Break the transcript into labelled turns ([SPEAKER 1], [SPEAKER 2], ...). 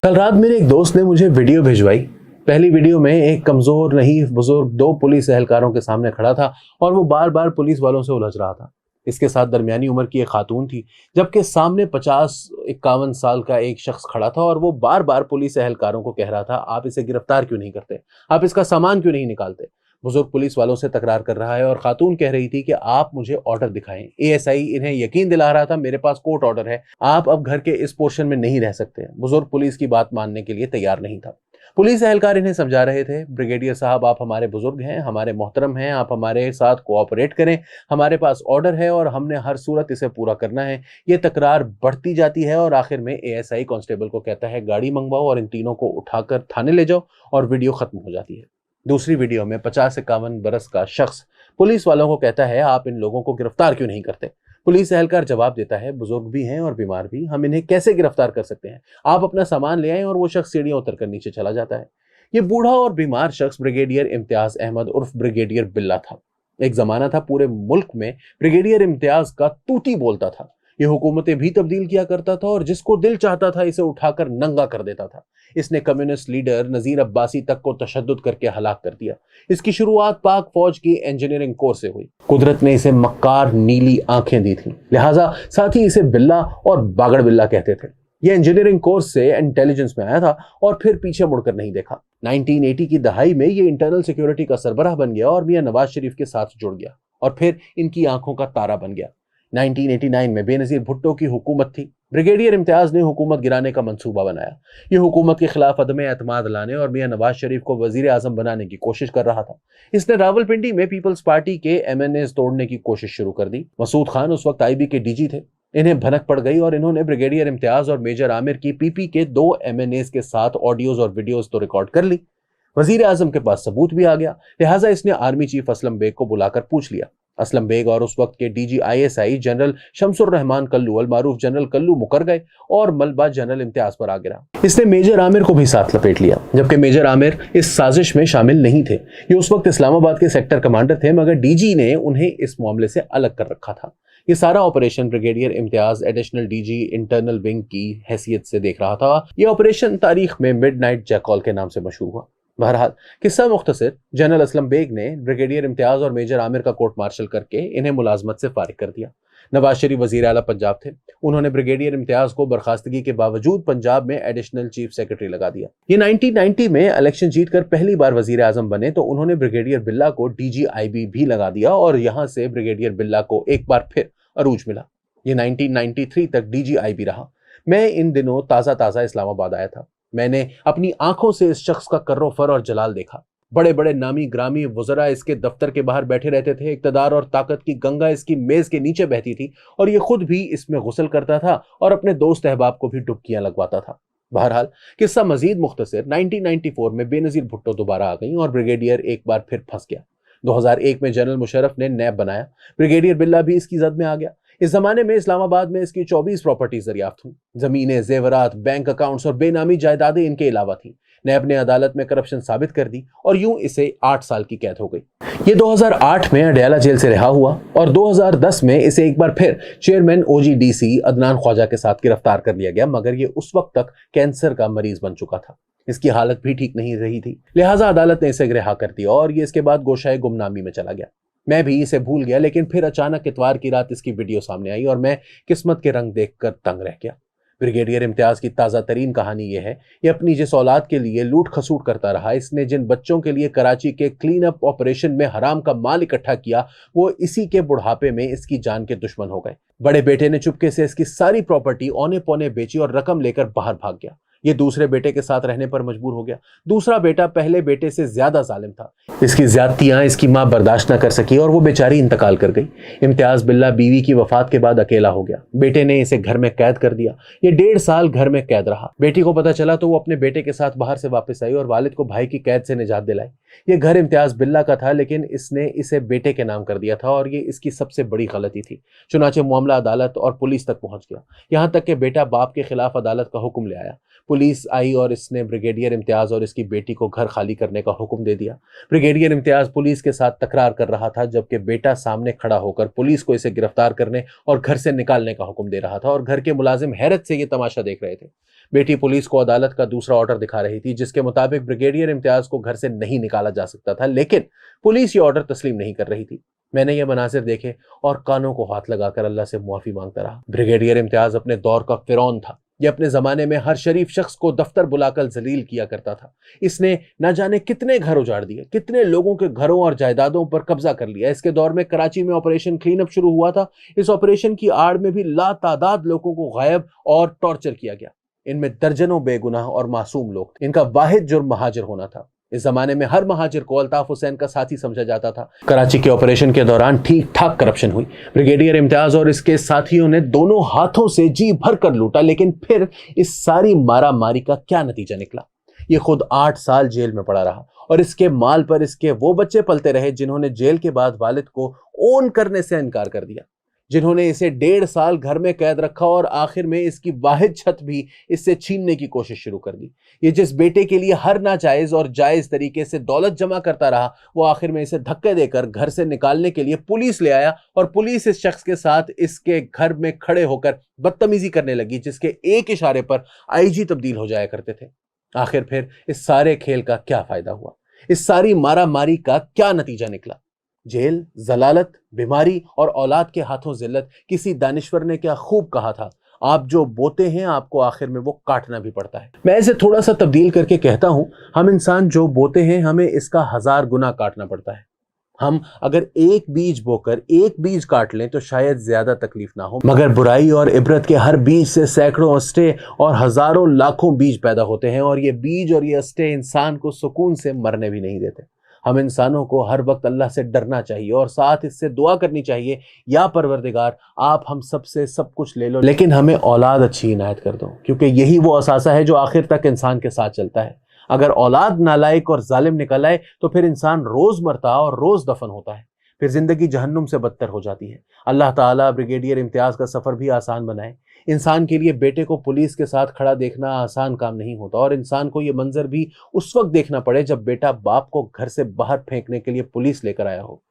[SPEAKER 1] कल रात मेरे एक दोस्त ने मुझे वीडियो भिजवाई। पहली वीडियो में एक कमजोर नहीं बुजुर्ग दो पुलिस एहलकारों के सामने खड़ा था और वो बार बार पुलिस वालों से उलझ रहा था। इसके साथ दरमियानी उम्र की एक खातून थी, जबकि सामने 50-51 साल का एक शख्स खड़ा था और वो बार बार पुलिस एहलकारों को कह रहा था, आप इसे गिरफ्तार क्यों नहीं करते, आप इसका सामान क्यों नहीं निकालते। बुजुर्ग पुलिस वालों से तकरार कर रहा है और खातून कह रही थी कि आप मुझे ऑर्डर दिखाएं। एएसआई इन्हें यकीन दिला रहा था, मेरे पास कोर्ट ऑर्डर है, आप अब घर के इस पोर्शन में नहीं रह सकते। बुजुर्ग पुलिस की बात मानने के लिए तैयार नहीं था। पुलिस एहलकार इन्हें समझा रहे थे, ब्रिगेडियर साहब आप हमारे बुजुर्ग हैं, हमारे मोहतरम हैं, आप हमारे साथ कोऑपरेट करें, हमारे पास ऑर्डर है और हमने हर सूरत इसे पूरा करना है। ये तकरार बढ़ती जाती है और आखिर में एएसआई कांस्टेबल को कहता है, गाड़ी मंगवाओ और इन तीनों को उठाकर थाने ले जाओ, और वीडियो खत्म हो जाती है। दूसरी वीडियो में 50-51 बरस का शख्स पुलिस वालों को कहता है, आप इन लोगों को गिरफ्तार क्यों नहीं करते। पुलिस एहलकार जवाब देता है, बुजुर्ग भी हैं और बीमार भी, हम इन्हें कैसे गिरफ्तार कर सकते हैं, आप अपना सामान ले आएं। और वो शख्स सीढ़ियां उतरकर नीचे चला जाता है। ये बूढ़ा और बीमार शख्स ब्रिगेडियर इम्तियाज अहमद उर्फ ब्रिगेडियर बिल्ला था। एक जमाना था पूरे मुल्क में ब्रिगेडियर इम्तियाज का तूती बोलता था। ये हुकूमतें भी तब्दील किया करता था और जिसको दिल चाहता था इसे उठाकर नंगा कर देता था। इसने कम्युनिस्ट लीडर नजीर अब्बासी तक को तशद्दुद करके हलाक कर दिया। इसकी शुरुआत पाक फौज की इंजीनियरिंग कोर्स से हुई। कुदरत ने इसे मक्कार नीली आंखें दी थी, लिहाजा साथ ही इसे बिल्ला और बागड़ बिल्ला कहते थे। यह इंजीनियरिंग कोर्स से इंटेलिजेंस में आया था और फिर पीछे मुड़कर नहीं देखा। 1980 की दहाई में ये इंटरनल सिक्योरिटी का सरबराह बन गया और मियां नवाज शरीफ के साथ जुड़ गया और फिर इनकी आंखों का तारा बन गया। 1989 में बेनजीर भुट्टो की हुकूमत थी। ब्रिगेडियर इम्तियाज ने हुकूमत गिराने का मंसूबा बनाया। ये हुकूमत के खिलाफ अदम एतमाद लाने और मियां नवाज शरीफ को वजीर आजम बनाने की कोशिश कर रहा था। इसने रावलपिंडी में पीपल्स पार्टी के एमएनएस तोड़ने की कोशिश शुरू कर दी। मसूद खान उस वक्त आईबी के डीजी थे। इन्हें भनक पड़ गई और इन्होंने ब्रिगेडियर इम्तियाज और मेजर आमिर की पीपी के 2 एमएनएस के साथ ऑडियोज और वीडियोज तो रिकॉर्ड कर ली। वजीर आजम के पास सबूत भी आ गया, लिहाजा इसने आर्मी चीफ असलम बेग को बुलाकर पूछ लिया। असलम बेग और उस वक्त के DG ISI general Shamsur Rahman Kallu अल मारूफ जनरल कल्लू मुकर गए और मलबा जनरल इम्तियाज पर आ गिरा। इसने मेजर आमिर को भी साथ लपेट लिया, जबकि मेजर आमिर इस साजिश में शामिल नहीं थे। ये उस वक्त इस्लामाबाद के सेक्टर कमांडर थे, मगर डीजी ने उन्हें इस मामले से अलग कर रखा था। ये सारा operation brigadier Imtiaz additional DG internal wing की हैसियत से देख रहा था। यह ऑपरेशन तारीख में मिडनाइट जैकॉल के नाम से मशहूर हुआ। बहरहाल किस्सा मुख्तसर, जनरल असलम बेग ने ब्रिगेडियर इम्तियाज और मेजर आमिर का कोर्ट मार्शल करके इन्हें मुलाजमत से फारिग कर दिया। नवाज शरीफ वजीर आला पंजाब थे। उन्होंने ब्रिगेडियर इम्तियाज को बर्खास्तगी के बावजूद पंजाब में एडिशनल चीफ सेक्रेटरी लगा दिया। ये 1990 में इलेक्शन जीतकर पहली बार वजीर आजम बने तो उन्होंने ब्रिगेडियर बिल्ला को डीजीआईबी भी लगा दिया और यहां से ब्रिगेडियर बिल्ला को एक बार फिर अरूज मिला। ये 1993 तक डीजीआईबी रहा। मैं इन दिनों ताज़ा इस्लामाबाद आया था। मैंने अपनी आंखों से इस शख्स का कर्रो फर और जलाल देखा। बड़े बड़े नामी ग्रामी वज़रा इसके दफ्तर के बाहर बैठे रहते थे। इक़्तिदार और ताकत की गंगा इसकी मेज के नीचे बहती थी और ये खुद भी इसमें गुस्ल करता था और अपने दोस्त अहबाब को भी डुबकियां लगवाता था। बहरहाल किस्सा मजीद मुख्तसर, 1994 में बेनजीर भुट्टो दोबारा आ गई और ब्रिगेडियर एक बार फिर फंस गया। 2001 में जनरल मुशर्रफ ने नैब बनाया। ब्रिगेडियर बिल्ला भी इसकी जद में आ गया। इस जमाने में इस्लामाबाद में इसकी 24 प्रॉपर्टीज दरियाफ्त हुई। जमीनें, जेवरात, बैंक अकाउंट्स और बेनामी जायदादें इनके अलावा थी। नैब ने अदालत में करप्शन साबित कर दी और यूं इसे 8 साल की कैद हो गई। ये 2008 में अडयाला जेल से रिहा हुआ और 2010 में इसे एक बार फिर चेयरमैन ओजीडीसी अदनान ख्वाजा के साथ गिरफ्तार कर लिया गया, मगर ये उस वक्त तक कैंसर का मरीज बन चुका था। इसकी हालत भी ठीक नहीं रही थी, लिहाजा अदालत ने इसे रिहा कर दिया और ये इसके बाद गोशाए गुमनामी में चला गया। मैं भी इसे भूल गया, लेकिन फिर अचानक इतवार की रात इसकी वीडियो सामने आई और मैं किस्मत के रंग देखकर तंग रह गया। ब्रिगेडियर इम्तियाज की ताज़ा तरीन कहानी यह है, ये अपनी जिस औलाद के लिए लूट खसूट करता रहा, इसने जिन बच्चों के लिए कराची के क्लीन अप ऑपरेशन में हराम का माल इकट्ठा किया, वो इसी के बुढ़ापे में इसकी जान के दुश्मन हो गए। बड़े बेटे ने चुपके से इसकी सारी प्रॉपर्टी औने पौने बेची और रकम लेकर बाहर भाग गया। ये दूसरे बेटे के साथ रहने पर मजबूर हो गया। दूसरा बेटा पहले बेटे से ज्यादा जालिम था। इसकी ज्यादतियां इसकी मां बर्दाश्त न कर सकी और वो बेचारी इंतकाल कर गई। इम्तियाज बिल्ला बीवी की वफात के बाद अकेला हो गया। बेटे ने इसे घर में कैद कर दिया। ये 1.5 साल घर में कैद रहा। बेटी को पता चला तो वो अपने बेटे के साथ बाहर से वापस आई और वालिद को भाई की कैद से निजात दिलाई। ये घर इम्तियाज बिल्ला का था, लेकिन इसने इसे बेटे के नाम कर दिया था और ये इसकी सबसे बड़ी गलती थी। चुनाचे मामला अदालत और पुलिस तक पहुंच गया, यहां तक कि बेटा बाप के खिलाफ अदालत का हुक्म ले आया। पुलिस आई और इसने ब्रिगेडियर इम्तियाज़ और इसकी बेटी को घर खाली करने का हुक्म दे दिया। ब्रिगेडियर इम्तियाज़ पुलिस के साथ तकरार कर रहा था, जबकि बेटा सामने खड़ा होकर पुलिस को इसे गिरफ्तार करने और घर से निकालने का हुक्म दे रहा था, और घर के मुलाजिम हैरत से ये तमाशा देख रहे थे। बेटी पुलिस को अदालत का दूसरा ऑर्डर दिखा रही थी, जिसके मुताबिक ब्रिगेडियर इम्तियाज़ को घर से नहीं निकाला जा सकता था, लेकिन पुलिस ये ऑर्डर तस्लीम नहीं कर रही थी। मैंने ये मनाजिर देखे और कानों को हाथ लगाकर अल्लाह से मुआफ़ी मांगता रहा। ब्रिगेडियर इम्तियाज़ अपने दौर का फिरौन था। ये अपने ज़माने में हर शरीफ शख्स को दफ्तर बुलाकर जलील किया करता था। इसने न जाने कितने घर उजाड़ दिए, कितने लोगों के घरों और जायदादों पर कब्जा कर लिया। इसके दौर में कराची में ऑपरेशन क्लीन अप शुरू हुआ था। इस ऑपरेशन की आड़ में भी लातादाद लोगों को गायब और टॉर्चर किया गया। इनमें दर्जनों बेगुनाह और मासूम लोग थे। इनका वाहिद जुर्म महाजिर होना था। इस जमाने में हर महाजिर को अल्ताफ हुसैन का साथी समझा जाता था। कराची के ऑपरेशन के दौरान ठीक ठाक करप्शन हुई। ब्रिगेडियर इम्तियाज़ और इसके साथियों ने दोनों हाथों से जी भर कर लूटा, लेकिन फिर इस सारी मारा मारी का क्या नतीजा निकला? ये खुद 8 साल जेल में पड़ा रहा और इसके माल पर इसके वो बच्चे पलते रहे जिन्होंने जेल के बाद वालिद को ओन करने से इनकार कर दिया, जिन्होंने इसे 1.5 साल घर में कैद रखा और आखिर में इसकी वाहिद छत भी इससे छीनने की कोशिश शुरू कर दी। ये जिस बेटे के लिए हर नाजायज और जायज तरीके से दौलत जमा करता रहा, वो आखिर में इसे धक्के देकर घर से निकालने के लिए पुलिस ले आया, और पुलिस इस शख्स के साथ इसके घर में खड़े होकर बदतमीजी करने लगी, जिसके एक इशारे पर आईजी तब्दील हो जाया करते थे। आखिर फिर इस सारे खेल का क्या फायदा हुआ? इस सारी मारा मारी का क्या नतीजा निकला? जेल, जलालत, बीमारी और औलाद के हाथों जिल्लत। किसी दानिश्वर ने क्या खूब कहा था, आप जो बोते हैं आपको आखिर में वो काटना भी पड़ता है। मैं इसे थोड़ा सा तब्दील करके कहता हूं, हम इंसान जो बोते हैं हमें इसका 1000 गुना काटना पड़ता है। हम अगर एक बीज बोकर एक बीज काट लें तो शायद ज्यादा तकलीफ ना हो, मगर बुराई और इबरत के हर बीज से सैकड़ों अस्टे और हजारों लाखों बीज पैदा होते हैं, और ये बीज और ये अस्टे इंसान को सुकून से मरने भी नहीं देते। हम इंसानों को हर वक्त अल्लाह से डरना चाहिए और साथ इससे दुआ करनी चाहिए, या परवरदिगार आप हम सब से सब कुछ ले लो, लेकिन हमें औलाद अच्छी इनायत कर दो, क्योंकि यही वो असासा है जो आखिर तक इंसान के साथ चलता है। अगर औलाद नालायक और जालिम निकल आए तो फिर इंसान रोज मरता और रोज दफन होता है, फिर जिंदगी जहन्नुम से बदतर हो जाती है। अल्लाह ताला ब्रिगेडियर इम्तियाज़ का सफ़र भी आसान बनाए। इंसान के लिए बेटे को पुलिस के साथ खड़ा देखना आसान काम नहीं होता, और इंसान को ये मंजर भी उस वक्त देखना पड़े जब बेटा बाप को घर से बाहर फेंकने के लिए पुलिस लेकर आया हो।